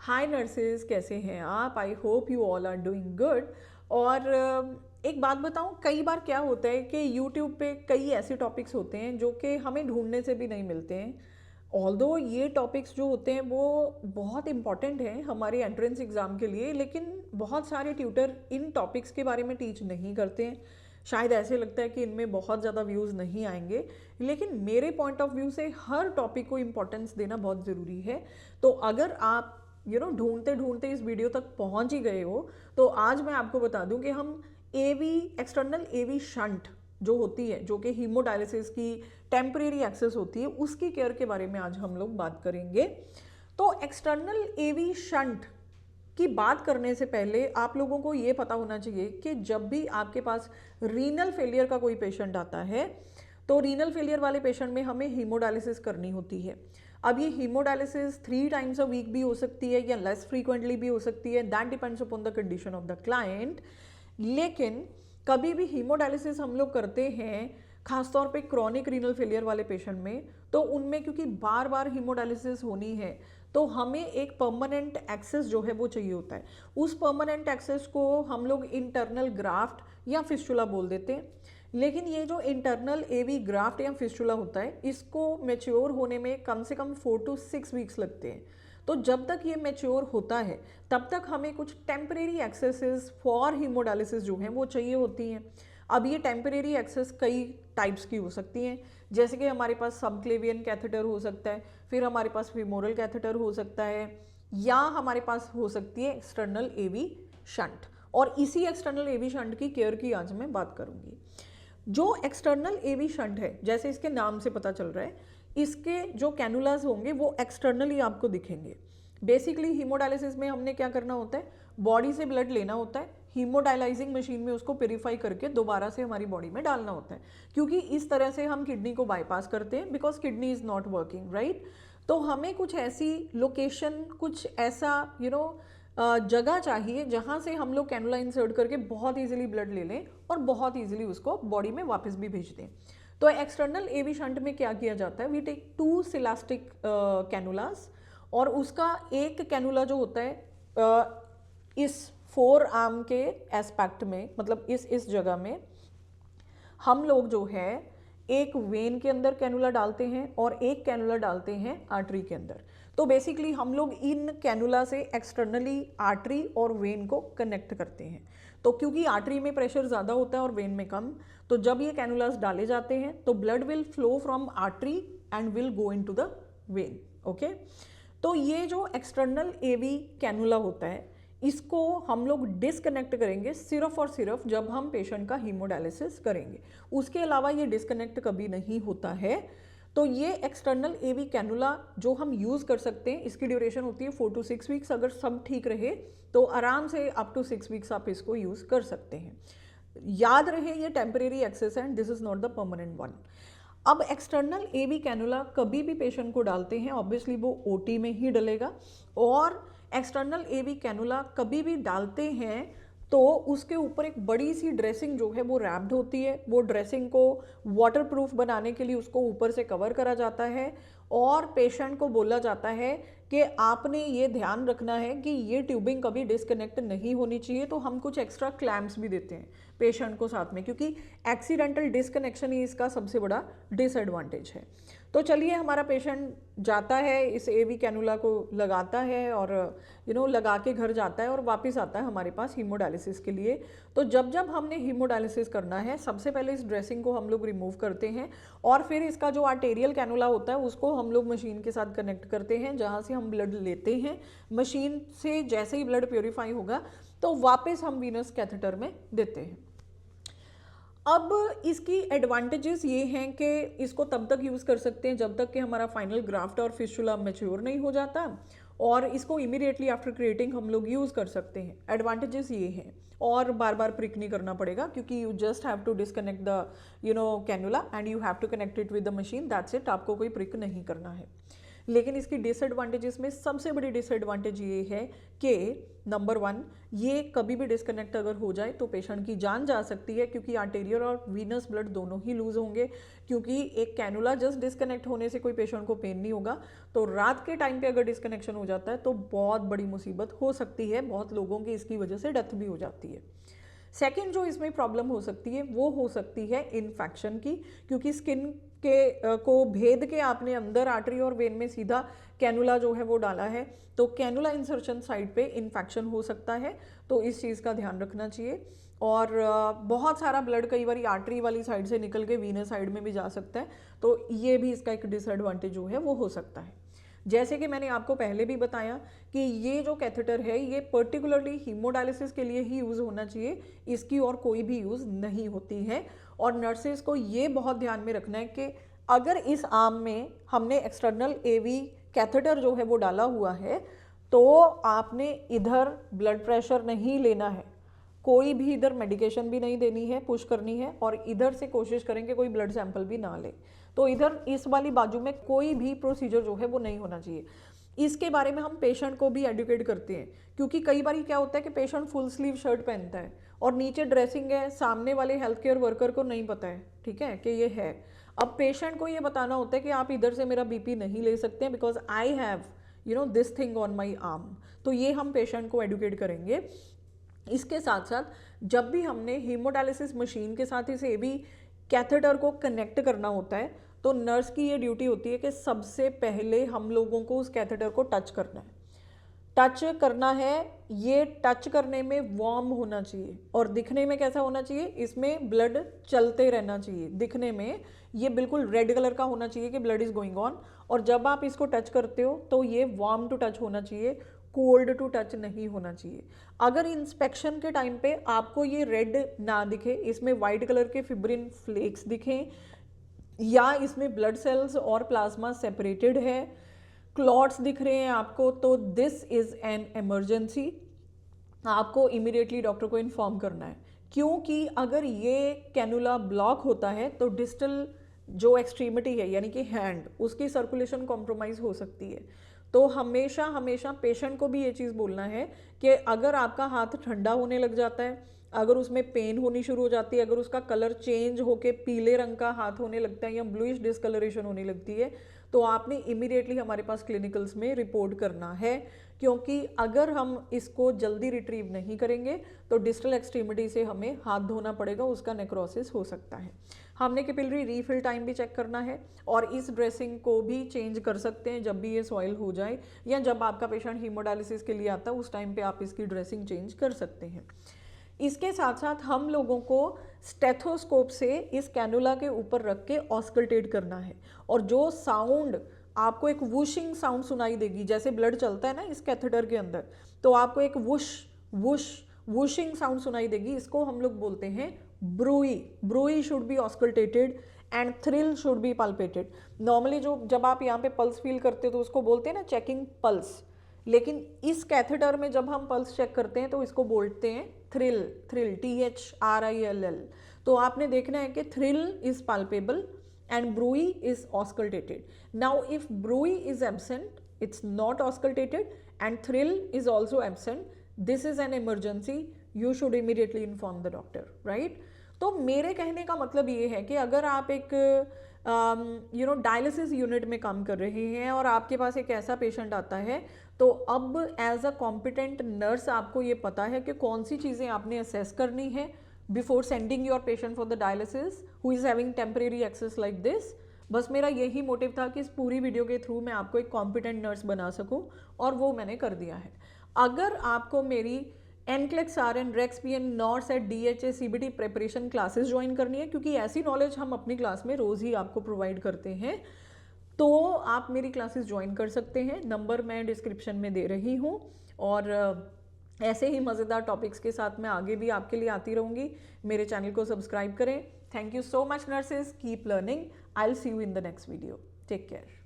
हाय nurses, कैसे हैं आप? I hope you all are doing good. और एक बात बताऊं, कई बार क्या होता है कि यूट्यूब पे कई ऐसे टॉपिक्स होते हैं जो कि हमें ढूंढने से भी नहीं मिलते हैं। ऑल्दो ये टॉपिक्स जो होते हैं वो बहुत इंपॉर्टेंट हैं हमारे एंट्रेंस एग्ज़ाम के लिए, लेकिन बहुत सारे ट्यूटर इन टॉपिक्स के बारे में टीच नहीं करते हैं। शायद ऐसे लगता है कि इनमें बहुत ज़्यादा व्यूज़ नहीं आएंगे, लेकिन मेरे पॉइंट ऑफ व्यू से हर टॉपिक को इम्पोर्टेंस देना बहुत ज़रूरी है। तो अगर आप ढूंढते ढूंढते इस वीडियो तक पहुंच ही गए हो, तो आज मैं आपको बता दूं कि हम एवी एक्सटर्नल एवी शंट जो होती है, जो कि हीमोडायलिसिस की टेम्परेरी एक्सेस होती है, उसकी केयर के बारे में आज हम लोग बात करेंगे। तो एक्सटर्नल एवी शंट की बात करने से पहले आप लोगों को ये पता होना चाहिए कि जब भी आपके पास रीनल फेलियर का कोई पेशेंट आता है, तो रीनल फेलियर वाले पेशेंट में हमें हीमोडायलिसिस करनी होती है। अब ये हीमोडायलिसिस 3 टाइम्स अ वीक भी हो सकती है या लेस फ्रीक्वेंटली भी हो सकती है, that depends upon the condition of the client. लेकिन कभी भी हीमोडायलिसिस हम लोग करते हैं, खासतौर पे क्रॉनिक रीनल फेलियर वाले पेशेंट में, तो उनमें क्योंकि बार बार हीमोडायलिसिस होनी है, तो हमें एक परमानेंट एक्सेस जो है वो चाहिए होता है। उस परमानेंट एक्सेस को हम लोग इंटरनल ग्राफ्ट या फिस्टुला बोल देते हैं। लेकिन ये जो इंटरनल एवी ग्राफ्ट या फिस्टुला होता है, इसको मैच्योर होने में कम से कम 4 to 6 वीक्स लगते हैं। तो जब तक ये मैच्योर होता है, तब तक हमें कुछ टेम्परेरी एक्सेसेस फॉर हीमोडायलिसिस जो हैं वो चाहिए होती हैं। अब ये टेम्परेरी एक्सेस कई टाइप्स की हो सकती हैं, जैसे कि हमारे पास सबक्लेवियन कैथेटर हो सकता है, फिर हमारे पास फीमोरल कैथेटर हो सकता है, या हमारे पास हो सकती है एक्सटर्नल एवी शंट। और इसी एक्सटर्नल एवी शंट की केयर की आज मैं बात करूंगी। जो एक्सटर्नल एवी शंट है, जैसे इसके नाम से पता चल रहा है, इसके जो कैनुलास होंगे वो एक्सटर्नली आपको दिखेंगे। बेसिकली हीमोडायलिसिस में हमने क्या करना होता है, बॉडी से ब्लड लेना होता है, हीमोडायलाइजिंग मशीन में उसको प्योरीफाई करके दोबारा से हमारी बॉडी में डालना होता है, क्योंकि इस तरह से हम किडनी को बाईपास करते हैं, because kidney is not working right. तो हमें कुछ ऐसी लोकेशन, कुछ ऐसा जगह चाहिए जहाँ से हम लोग कैनुला इंसर्ट करके बहुत इजीली ब्लड ले लें और बहुत इजीली उसको बॉडी में वापस भी भेज दें। तो एक्सटर्नल एवी शंट में क्या किया जाता है, वी टेक 2 सिलास्टिक कैनुलास, और उसका एक कैनुला जो होता है इस 4 आर्म के एस्पेक्ट में, मतलब इस जगह में हम लोग जो है एक वेन के अंदर कैनुला डालते हैं और एक कैनुला डालते हैं आर्टरी के अंदर। तो बेसिकली हम लोग इन कैनुला से एक्सटर्नली आर्टरी और वेन को कनेक्ट करते हैं। तो क्योंकि आर्टरी में प्रेशर ज़्यादा होता है और वेन में कम, तो जब ये कैनुलास डाले जाते हैं तो blood will flow from artery and will go into the when. Okay, तो ये जो एक्सटर्नल एवी कैनुला होता है, इसको हम लोग डिसकनेक्ट करेंगे सिर्फ और सिर्फ जब हम पेशेंट का हीमोडायलिसिस करेंगे। उसके अलावा ये डिसकनेक्ट कभी नहीं होता है। तो ये एक्सटर्नल एवी कैनुला जो हम यूज़ कर सकते हैं, इसकी ड्यूरेशन होती है 4 to 6 वीक्स। अगर सब ठीक रहे तो आराम से अप टू 6 वीक्स आप इसको यूज़ कर सकते हैं। याद रहे, ये टेम्परेरी एक्सेस है and this is not the permanent one. अब एक्सटर्नल एवी कैनुला कभी भी पेशेंट को डालते हैं, ऑब्वियसली वो ओटी में ही डलेगा। और एक्सटर्नल एवी कैनुला कभी भी डालते हैं तो उसके ऊपर एक बड़ी सी ड्रेसिंग जो है वो रैप्ड होती है। वो ड्रेसिंग को वाटरप्रूफ बनाने के लिए उसको ऊपर से कवर करा जाता है, और पेशेंट को बोला जाता है कि आपने ये ध्यान रखना है कि ये ट्यूबिंग कभी डिस्कनेक्ट नहीं होनी चाहिए। तो हम कुछ एक्स्ट्रा क्लैम्प्स भी देते हैं पेशेंट को साथ में, क्योंकि एक्सीडेंटल डिस्कनेक्शन ही इसका सबसे बड़ा डिसएडवांटेज है। तो चलिए, हमारा पेशेंट जाता है, इस एवी कैनुला को लगाता है और लगा के घर जाता है और वापस आता है हमारे पास हीमोडायलिसिस के लिए। तो जब जब हमने हीमोडायलिसिस करना है, सबसे पहले इस ड्रेसिंग को हम लोग रिमूव करते हैं, और फिर इसका जो आर्टेरियल कैनुला होता है उसको हम लोग मशीन के साथ कनेक्ट करते हैं, जहाँ से हम ब्लड लेते हैं। मशीन से जैसे ही ब्लड प्योरीफाई होगा तो वापस हम वीनस कैथेटर में देते हैं। अब इसकी एडवांटेजेस ये हैं कि इसको तब तक यूज़ कर सकते हैं जब तक कि हमारा फाइनल ग्राफ्ट और फिस्टुला मैच्योर नहीं हो जाता, और इसको इमीडिएटली आफ्टर क्रिएटिंग हम लोग यूज़ कर सकते हैं। एडवांटेजेस ये हैं, और बार बार प्रिक नहीं करना पड़ेगा, क्योंकि you just have to disconnect the cannula and you have to connect it with the machine, that's it. आपको कोई प्रिक नहीं करना है। लेकिन इसकी डिसएडवांटेजेस में सबसे बड़ी डिसएडवांटेज ये है कि नंबर 1, ये कभी भी डिस्कनेक्ट अगर हो जाए तो पेशेंट की जान जा सकती है, क्योंकि आर्टेरियल और वीनस ब्लड दोनों ही लूज होंगे, क्योंकि एक कैनुला जस्ट डिस्कनेक्ट होने से कोई पेशेंट को पेन नहीं होगा। तो रात के टाइम पे अगर डिस्कनेक्शन हो जाता है तो बहुत बड़ी मुसीबत हो सकती है, बहुत लोगों की इसकी वजह से डेथ भी हो जाती है। सेकेंड जो इसमें प्रॉब्लम हो सकती है वो हो सकती है इन्फेक्शन की, क्योंकि स्किन के को भेद के आपने अंदर आर्टरी और वेन में सीधा कैनुला जो है वो डाला है, तो कैनुला इंसर्शन साइड पे इन्फेक्शन हो सकता है, तो इस चीज़ का ध्यान रखना चाहिए। और बहुत सारा ब्लड कई बार आर्टरी वाली साइड से निकल के वीनस साइड में भी जा सकता है, तो ये भी इसका एक डिसएडवांटेज जो है वो हो सकता है। जैसे कि मैंने आपको पहले भी बताया कि ये जो कैथेटर है ये पर्टिकुलरली हीमोडायलिसिस के लिए ही यूज़ होना चाहिए, इसकी और कोई भी यूज़ नहीं होती है। और नर्सेज को ये बहुत ध्यान में रखना है कि अगर इस आर्म में हमने एक्सटर्नल एवी कैथेटर जो है वो डाला हुआ है तो आपने इधर ब्लड प्रेशर नहीं लेना है, कोई भी इधर मेडिकेशन भी नहीं देनी है, पुश करनी है, और इधर से कोशिश करें कि कोई ब्लड सैंपल भी ना ले। तो इधर इस वाली बाजू में कोई भी प्रोसीजर जो है वो नहीं होना चाहिए। इसके बारे में हम पेशेंट को भी एडुकेट करते हैं, क्योंकि कई बार क्या होता है कि पेशेंट फुल स्लीव शर्ट पहनता है और नीचे ड्रेसिंग है, सामने वाले हेल्थ केयर वर्कर को नहीं पता है, ठीक है, कि ये है। अब पेशेंट को ये बताना होता है कि आप इधर से मेरा बीपी नहीं ले सकते हैं because I have this thing on my arm. तो ये हम पेशेंट को एडुकेट करेंगे। इसके साथ साथ जब भी हमने हीमोडायलिसिस मशीन के साथ इस एवी कैथेटर को कनेक्ट करना होता है तो नर्स की ये ड्यूटी होती है कि सबसे पहले हम लोगों को उस कैथेटर को टच करना है। टच करना है, ये टच करने में वार्म होना चाहिए और दिखने में कैसा होना चाहिए, इसमें ब्लड चलते रहना चाहिए, दिखने में ये बिल्कुल रेड कलर का होना चाहिए कि ब्लड इज गोइंग ऑन। और जब आप इसको टच करते हो तो ये वार्म टू टच होना चाहिए, कोल्ड टू टच नहीं होना चाहिए। अगर इंस्पेक्शन के टाइम पे आपको ये रेड ना दिखे, इसमें वाइट कलर के फिब्रिन फ्लेक्स दिखें, या इसमें ब्लड सेल्स और प्लाज्मा सेपरेटेड है, क्लॉट्स दिख रहे हैं आपको, तो दिस इज एन इमरजेंसी। आपको इमीडिएटली डॉक्टर को इन्फॉर्म करना है, क्योंकि अगर ये कैनुला ब्लॉक होता है तो डिस्टल जो एक्सट्रीमिटी है यानी कि हैंड, उसकी सर्कुलेशन कॉम्प्रोमाइज़ हो सकती है। तो हमेशा हमेशा पेशेंट को भी ये चीज़ बोलना है कि अगर आपका हाथ ठंडा होने लग जाता है, अगर उसमें पेन होनी शुरू हो जाती है, अगर उसका कलर चेंज होके पीले रंग का हाथ होने लगता है या ब्लूइश डिस्कलरेशन होने लगती है, तो आपने इमीडिएटली हमारे पास क्लिनिकल्स में रिपोर्ट करना है, क्योंकि अगर हम इसको जल्दी रिट्रीव नहीं करेंगे तो डिस्टल एक्सट्रीमिटी से हमें हाथ धोना पड़ेगा, उसका नेक्रोसिस हो सकता है। हमने कैपिलरी रीफिल टाइम भी चेक करना है और इस ड्रेसिंग को भी चेंज कर सकते हैं जब भी ये सॉइल हो जाए, या जब आपका पेशेंट हीमोडायलिसिस के लिए आता है उस टाइम पे आप इसकी ड्रेसिंग चेंज कर सकते हैं। इसके साथ साथ हम लोगों को स्टेथोस्कोप से इस कैनुला के ऊपर रख के ऑस्कल्टेट करना है, और जो साउंड आपको एक वुशिंग साउंड सुनाई देगी, जैसे ब्लड चलता है ना इस कैथेटर के अंदर, तो आपको एक वुश वुश वुशिंग साउंड सुनाई देगी, इसको हम लोग बोलते हैं bruit. Bruit should be auscultated and thrill should be palpated. Normally जब आप यहाँ पे पल्स फील करते हो तो उसको बोलते हैं ना चेकिंग पल्स, लेकिन इस कैथेटर में जब हम पल्स चेक करते हैं तो इसको बोलते हैं थ्रिल, थ्रिल THRILL। तो आपने देखना है कि thrill is palpable and bruit is auscultated. Now if bruit is absent, it's not auscultated, and thrill is also absent, this is an emergency, you should immediately inform the doctor, right? तो मेरे कहने का मतलब ये है कि अगर आप एक डायलिसिस यूनिट में काम कर रहे हैं और आपके पास एक ऐसा पेशेंट आता है, तो अब एज अ कॉम्पिटेंट नर्स आपको ये पता है कि कौन सी चीज़ें आपने असेस करनी है before sending your patient for the dialysis who is having temporary access like this. बस मेरा यही मोटिव था कि इस पूरी वीडियो के थ्रू मैं आपको एक कॉम्पिटेंट नर्स बना सकूं, और वो मैंने कर दिया है। अगर आपको मेरी NCLEX RN REX PN NORCET DHA CBT preparation classes join करनी है, क्योंकि ऐसी नॉलेज हम अपनी क्लास में रोज़ ही आपको प्रोवाइड करते हैं, तो आप मेरी क्लासेस ज्वाइन कर सकते हैं। नंबर मैं डिस्क्रिप्शन में दे रही हूँ, और ऐसे ही मज़ेदार टॉपिक्स के साथ मैं आगे भी आपके लिए आती रहूँगी। मेरे चैनल को सब्सक्राइब करें। Thank you so much nurses, keep learning. I will see you in the next video. Take care.